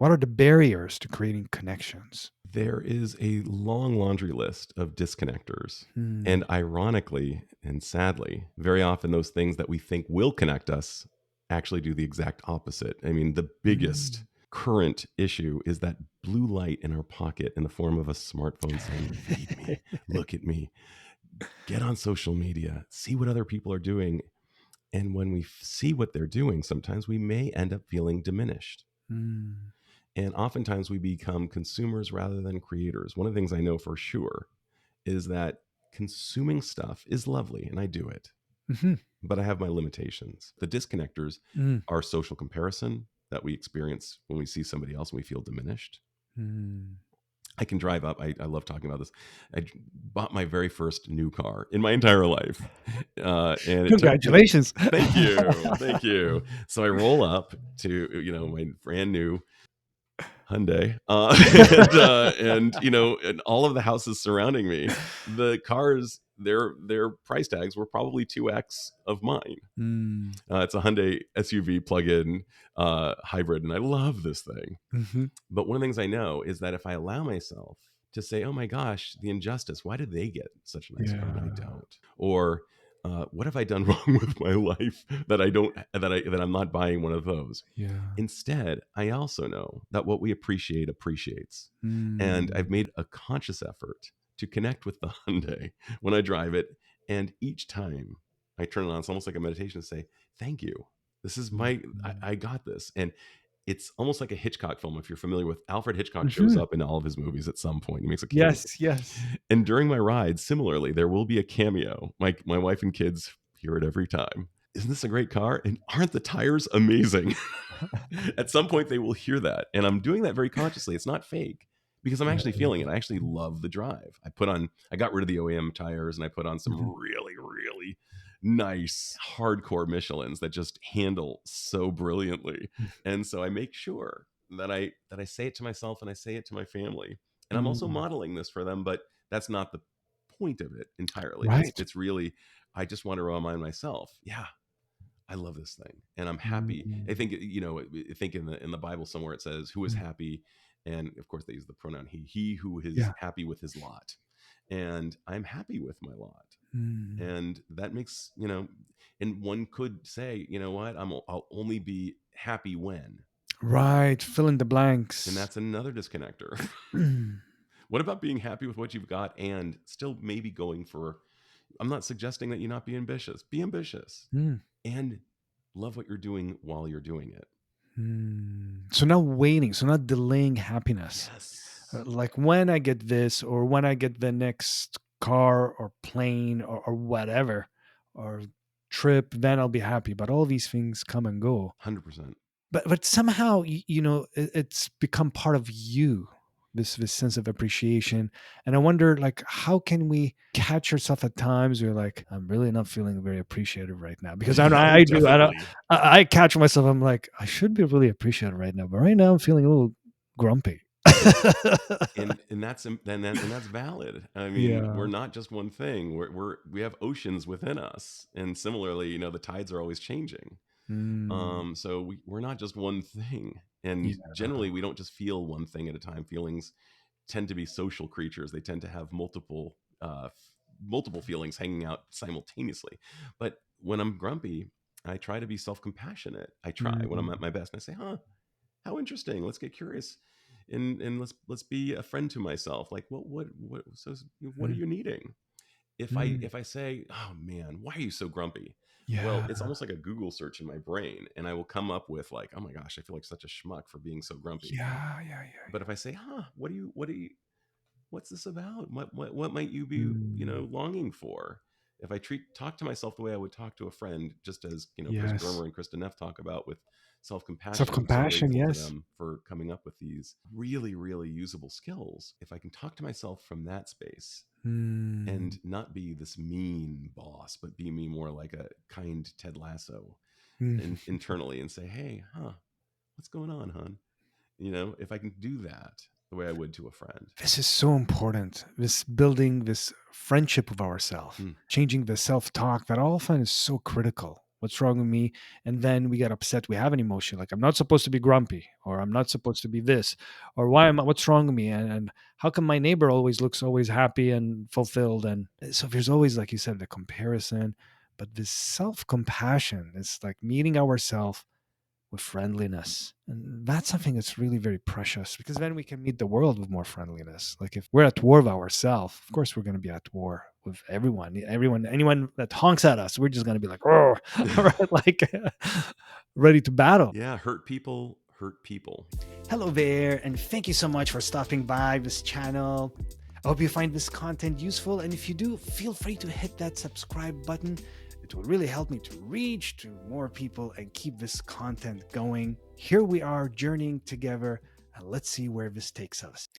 What are the barriers to creating connections? There is a long laundry list of disconnectors. Hmm. And ironically and sadly, very often those things that we think will connect us actually do the exact opposite. I mean, the biggest Mm. current issue is that blue light in our pocket in the form of a smartphone saying, feed me, look at me, get on social media, see what other people are doing. And when we see what they're doing, sometimes we may end up feeling diminished. Mm. And oftentimes we become consumers rather than creators. One of the things I know for sure is that consuming stuff is lovely, and I do it, Mhm. but I have my limitations. The disconnectors Mm. are social comparison that we experience when we see somebody else and we feel diminished. Mm. I can drive up. I love talking about this. I bought my very first new car in my entire life. And it took me, Congratulations. thank you. Thank you. So I roll up to, my brand new Hyundai, and all of the houses surrounding me, the cars, their price tags were probably 2x of mine. Mm. It's a Hyundai SUV plug-in hybrid, and I love this thing. Mhm. But one of the things I know is that if I allow myself to say, "Oh my gosh, the injustice! Why did they get such a nice car and I Yeah. don't?" Or what have I done wrong with my life that I don't that I'm not buying one of those? Yeah. Instead, I also know that what we appreciate appreciates. And I've Mm. made a conscious effort to connect with the Hyundai when I drive it. And each time I turn it on, it's almost like a meditation to say, thank you. This is I got this. And it's almost like a Hitchcock film. If you're familiar with Alfred Hitchcock, shows Mhm. up in all of his movies at some point. He makes a cameo. Yes, yes. And during my ride, similarly, there will be a cameo. My wife and kids hear it every time. Isn't this a great car? And aren't the tires amazing? At some point, they will hear that. And I'm doing that very consciously. It's not fake because I'm Yeah. actually feeling it. I actually love the drive. I got rid of the OEM tires and I put on some Mhm. really, really nice hardcore Michelins that just handle so brilliantly. And so I make sure that I say it to myself and I say it to my family. And I'm also Mm. modeling this for them, but that's not the point of it entirely. It's Right. it's really I just want to remind myself, yeah, I love this thing, and I'm happy. I Mm. think I think in the Bible somewhere it says, "Who is Mm. happy?" And of course they use the pronoun he. He who is Yeah. happy with his lot, and I'm happy with my lot, Mm. and that makes And one could say, you know what? I'll only be happy when, Right. Fill in the and blanks. that's another disconnector. Mm. What about being happy with what you've got and still maybe going for? I'm not suggesting that you not be ambitious. Be ambitious and love what you're doing while you're doing it. Mm. So not waiting, so not delaying happiness. Yes. Like when I get this, or when I get the next car or plane or whatever, or trip, then I'll be happy. But all these things come and go. 100%. But somehow it's become part of you, this sense of appreciation. And I wonder, like, how can we catch yourself at times where you're like, I'm really not feeling very appreciative right now? Because Oh, I do, definitely. I catch myself, I'm like, I should be really appreciative right now, but right now I'm feeling a little grumpy. And that's valid. I mean, we're Yeah. not just one thing. We have oceans within us, and similarly, the tides are always changing. Mm. So we're not just one thing, and Yeah. generally, we don't just feel one thing at a time. Feelings tend to be social creatures. They tend to have multiple feelings hanging out simultaneously. But when I'm grumpy, I try to be self-compassionate. I try when I'm at Mm. my best, and I say, "Huh, how interesting. Let's get curious, and let's be a friend to myself. Like, what are Mm. you needing?" if I Mm. if I say, "Oh man, why are you so grumpy?" Well, Yeah. it's almost like a Google search in my brain, and I will come up with like, "Oh my gosh, I feel like such a schmuck for being so grumpy." Yeah. Yeah. Yeah. But if I say, "Huh, what's this about? What might you be, Mm. longing for?" If I talk to myself the way I would talk to a friend, just as Chris Yes. Germer and Krista Neff talk about with self-compassion, I'm so Self-compassion. grateful to Yes. them for coming up with these really, really usable skills. If I can talk to myself from that space Mm. and not be this mean boss, but be me more like a kind Ted Lasso Mm. internally and say, "Hey, what's going on, hon?" If I can do that the way I would to a friend. This is so important. This building this friendship with ourselves, Mm, changing the self talk that often is so critical. What's wrong with me? And then we get upset. We have an emotion like, I'm not supposed to be grumpy, or I'm not supposed to be this, or what's wrong with me? And how come my neighbor always looks always happy and fulfilled? And so there's always, like you said, the comparison. But this self compassion is like meeting ourselves with friendliness. And that's something that's really very precious, because then we can meet the world with more friendliness. Like if we're at war with ourselves, of course we're going to be at war with everyone, anyone that honks at us, we're just going to be like, oh, all right, like ready to battle. Yeah, hurt people hurt people. Hello there, and thank you so much for stopping by this channel. I hope you find this content useful, and if you do, feel free to hit that subscribe button. It will really help me to reach to more people and keep this content going. Here we are journeying together, and let's see where this takes us.